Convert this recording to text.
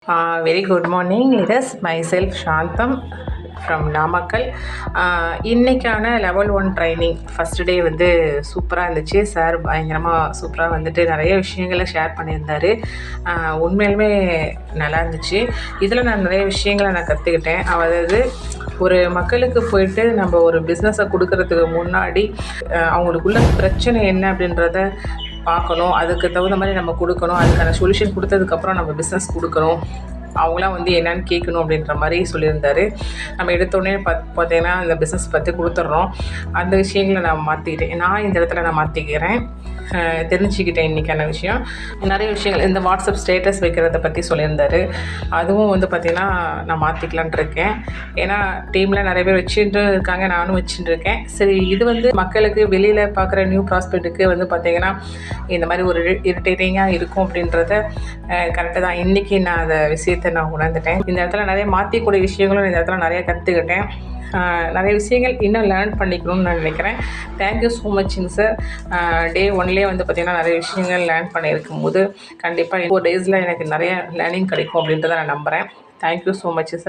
Very good morning. It is myself Shantam from Namakkal. இன்றைக்கான level 1 training first day வந்து சூப்பராக இருந்துச்சு. Sir பயங்கரமாக சூப்பராக வந்துட்டு நிறைய விஷயங்களை ஷேர் பண்ணியிருந்தார். உண்மையிலுமே நல்லா இருந்துச்சு. இதில் நான் நிறைய விஷயங்களை நான் கற்றுக்கிட்டேன். அதாவது ஒரு மக்களுக்கு போயிட்டு நம்ம ஒரு பிஸ்னஸை கொடுக்கறதுக்கு முன்னாடி அவங்களுக்குள்ள பிரச்சனை என்ன அப்படின்றத பார்க்கணும். அதுக்கு தகுந்த மாதிரி நம்ம கொடுக்கணும். அதுக்கான சொல்யூஷன் கொடுத்ததுக்கப்புறம் நம்ம பிஸ்னஸ் கொடுக்கணும். அவங்களாம் வந்து என்னென்னு கேட்கணும் அப்படின்ற மாதிரி சொல்லியிருந்தார். நம்ம எடுத்தோடனே பார்த்தீங்கன்னா இந்த பிஸ்னஸ் பற்றி கொடுத்துட்றோம். அந்த விஷயங்களை நான் மாற்றிக்கிட்டேன். நான் இந்த இடத்துல நான் மாற்றிக்கிறேன், தெரிஞ்சுக்கிட்டேன். இன்றைக்கான விஷயம் நிறைய விஷயங்கள் இந்த வாட்ஸ்அப் ஸ்டேட்டஸ் வைக்கிறத பற்றி சொல்லியிருந்தார். அதுவும் வந்து பார்த்திங்கன்னா நான் மாற்றிக்கலான் இருக்கேன். ஏன்னா டீமில் நிறைய பேர் வச்சுட்டு இருக்காங்க, நானும் வச்சுட்டு இருக்கேன். சரி, இது வந்து மக்களுக்கு வெளியில் பார்க்குற நியூ ப்ராஸ்பெக்ட்டுக்கு வந்து பார்த்திங்கன்னா இந்த மாதிரி ஒரு இரிட்டேட்டிங்காக இருக்கும் அப்படின்றத கரெக்டாக தான் இன்றைக்கி நான் அந்த விஷயத்தை நான் உணர்ந்துட்டேன். இந்த இடத்துல நிறைய மாற்றிக்கூடிய விஷயங்களும் இந்த இடத்துல நிறைய கற்றுக்கிட்டேன். நிறைய விஷயங்கள் இன்னும் லேர்ன் பண்ணிக்கணும்னு நான் நினைக்கிறேன். தேங்க்யூ ஸோ மச்ங்க சார். டே 1லேயே வந்து பார்த்திங்கன்னா நிறைய விஷயங்கள் லேர்ன் பண்ணியிருக்கும் போது கண்டிப்பாக 4 டேஸில் எனக்கு நிறைய லேர்னிங் கிடைக்கும் அப்படின்றத நான் நம்புகிறேன். Thank you so much sir.